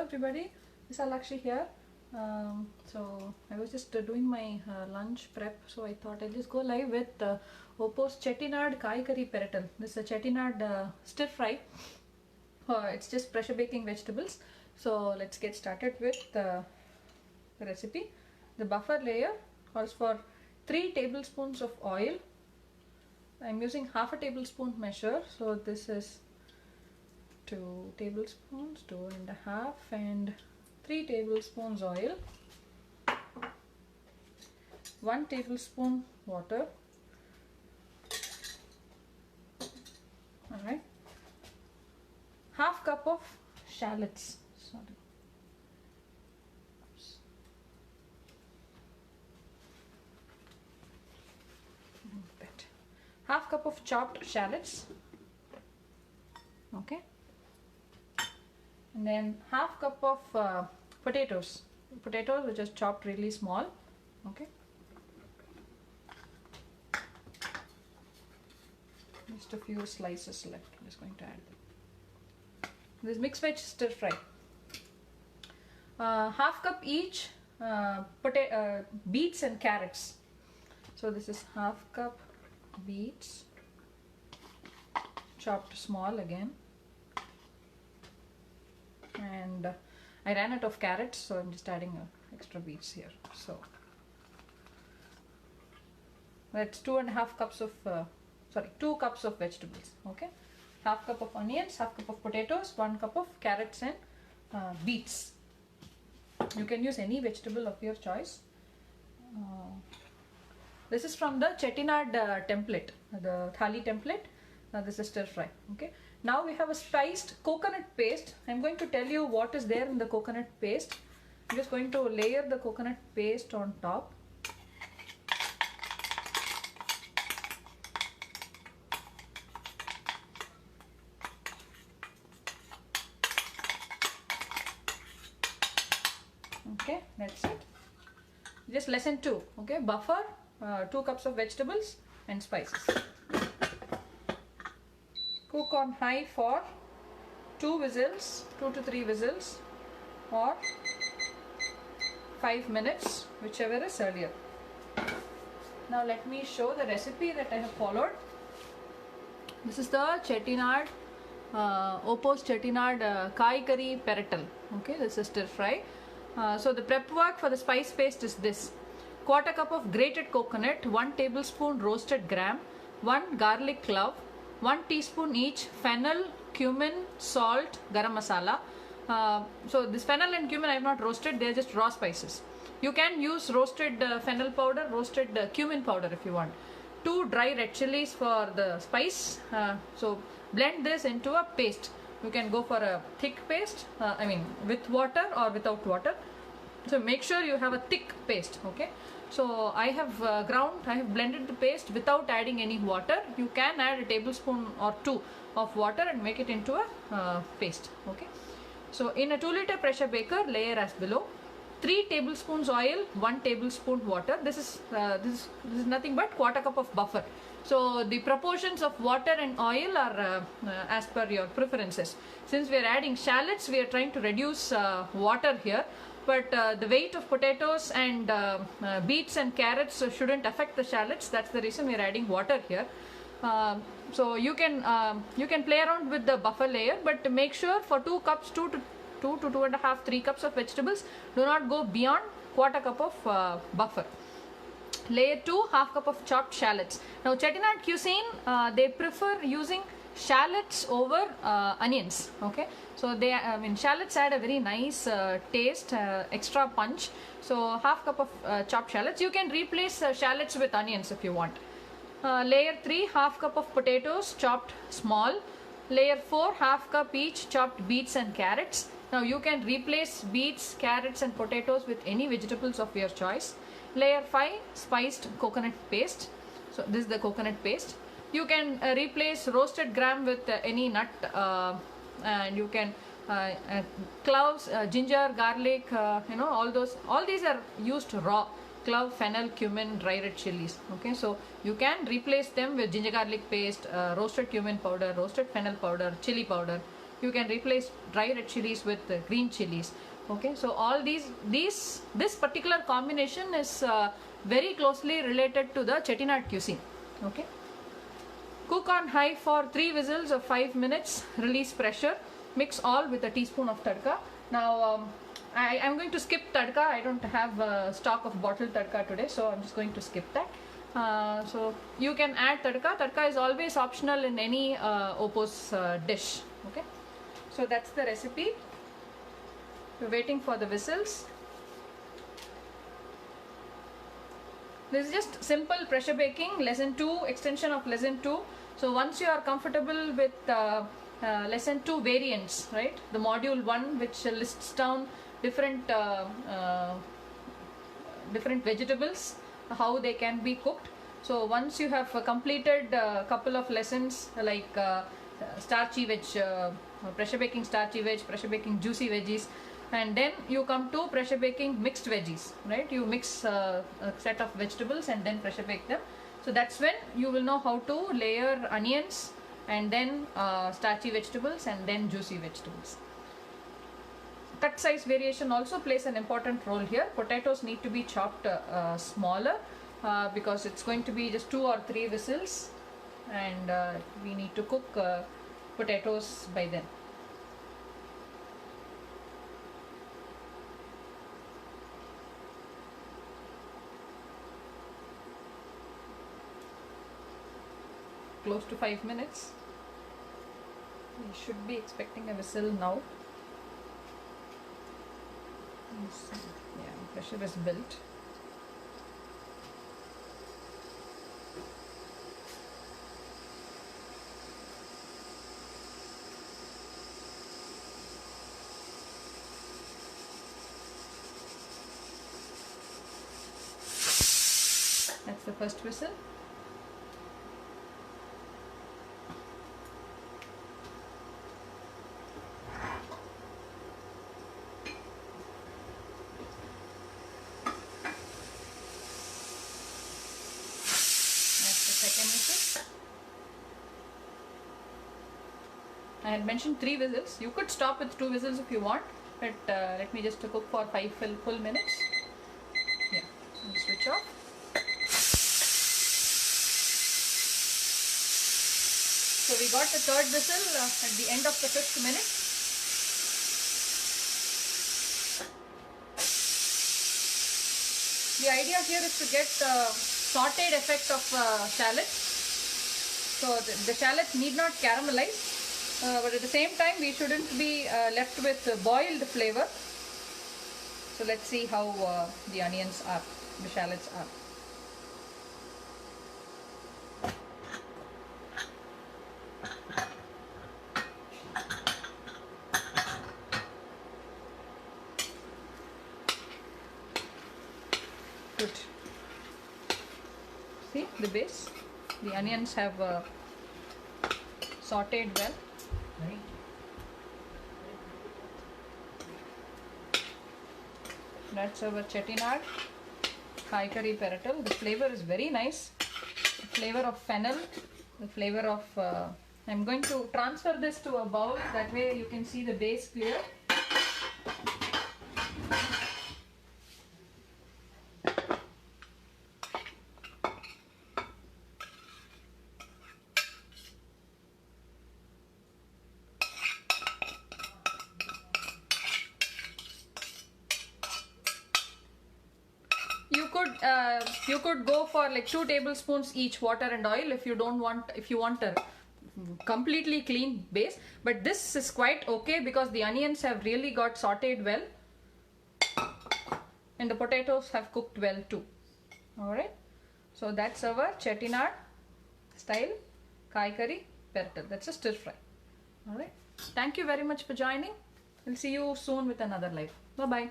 Hello everybody, this is Alakshi here. So I was just doing my lunch prep, so I thought I'll just go live with OPOS Chettinad Kaaikari Pirattal. This is a Chettinad stir fry. It's just pressure baking vegetables. So let's get started with the recipe. The buffer layer calls for 3 tablespoons of oil. I'm using half a tablespoon measure, so this is 2 tablespoons, 2.5, and 3 tablespoons oil, 1 tablespoon water. Alright, half cup of shallots. Half cup of chopped shallots. Okay. And then half cup of potatoes which is chopped really small. Okay, just a few slices left. I'm just going to add this mixed veg stir fry. Half cup each beets and carrots. So this is half cup beets chopped small again. And I ran out of carrots, so I'm just adding extra beets here. So that's 2.5 cups of 2 cups of vegetables. Okay, half cup of onions, half cup of potatoes, 1 cup of carrots and beets. You can use any vegetable of your choice. This is from the Chettinad template, the thali template. This is stir fry. Okay. Now we have a spiced coconut paste. I'm going to tell you what is there in the coconut paste. I'm just going to layer the coconut paste on top. Okay, that's it. Just lesson 2. Okay, buffer, 2 cups of vegetables and spices. Cook on high for 2 to 3 whistles or 5 minutes, whichever is earlier. Now let me show the recipe that I have followed. This is the Chettinad, OPOS Chettinad Kaaikari Pirattal. Okay, this is stir fry. So the prep work for the spice paste is this: 1/4 cup of grated coconut, 1 tablespoon roasted gram, 1 garlic clove, 1 teaspoon each fennel, cumin, salt, garam masala. So this fennel and cumin I have not roasted, they are just raw spices. You can use roasted fennel powder, roasted cumin powder if you want. 2 dry red chilies for the spice. So blend this into a paste. You can go for a thick paste, with water or without water. So make sure you have a thick paste. Okay. So I have blended the paste without adding any water. You can add a tablespoon or 2 of water and make it into a paste. Okay. So in a 2-liter pressure baker, layer as below: 3 tablespoons oil, 1 tablespoon water. This is nothing but 1/4 cup of buffer. So the proportions of water and oil are as per your preferences. Since we are adding shallots, we are trying to reduce water here. But the weight of potatoes and beets and carrots shouldn't affect the shallots. That's the reason we are adding water here. So you can play around with the buffer layer, but make sure for 2 cups, 2 to 2.5, 3 cups of vegetables, do not go beyond 1/4 cup of buffer. Layer 2, half cup of chopped shallots. Now Chettinad cuisine, they prefer using shallots over onions. Okay, so shallots add a very nice taste, extra punch. So half cup of chopped shallots. You can replace shallots with onions if you want. Layer 3, half cup of potatoes chopped small. Layer 4, half cup each chopped beets and carrots. Now you can replace beets, carrots and potatoes with any vegetables of your choice. Layer 5, spiced coconut paste. So this is the coconut paste. You can replace roasted gram with any nut, and you can cloves, ginger, garlic, all these are used raw. Clove, fennel, cumin, dry red chilies. Okay, so you can replace them with ginger garlic paste, roasted cumin powder, roasted fennel powder, chili powder. you can replace dry red chilies with green chilies. Okay, so all this particular combination is very closely related to the Chettinad cuisine. Okay, cook on high for 3 whistles of 5 minutes, release pressure, mix all with a teaspoon of tadka. Now I am going to skip tadka. I don't have stock of bottled tadka today, so I'm just going to skip that. So you can add tadka. Tadka is always optional in any OPOS dish. Okay, so that's the recipe. We're waiting for the whistles. This is just simple pressure baking, lesson 2, extension of lesson 2. So once you are comfortable with lesson 2 variants, right? The module 1, which lists down different vegetables, how they can be cooked. So once you have completed a couple of lessons like starchy veg, pressure baking starchy veg, pressure baking juicy veggies, and then you come to pressure baking mixed veggies, right? You mix a set of vegetables and then pressure bake them. So that's when you will know how to layer onions and then starchy vegetables and then juicy vegetables. Cut size variation also plays an important role here. Potatoes need to be chopped smaller because it's going to be just 2 or 3 whistles, and we need to cook potatoes by then. Close to 5 minutes. We should be expecting a whistle now. Yeah, pressure is built. That's the first whistle. I had mentioned 3 whistles. You could stop with 2 whistles if you want, but let me just cook for 5 full minutes. Yeah, and switch off. So we got the 3rd whistle at the end of the 5th minute. The idea here is to get the sauteed effect of shallots. So the shallots need not caramelize. But at the same time we shouldn't be left with boiled flavor. So let's see how the onions are, the shallots are. Good. See the base? The onions have sauteed well. That's our Chettinad Kaaikari Pirattal. The flavor is very nice. The flavor of fennel, the flavor of... I'm going to transfer this to a bowl, that way you can see the base clear. You could go for like 2 tablespoons each, water and oil, if you want a completely clean base. But this is quite okay because the onions have really got sauteed well and the potatoes have cooked well too. Alright, so that's our Chettinad style Kaaikari Pirattal. That's a stir fry. Alright, thank you very much for joining. We'll see you soon with another live. Bye bye.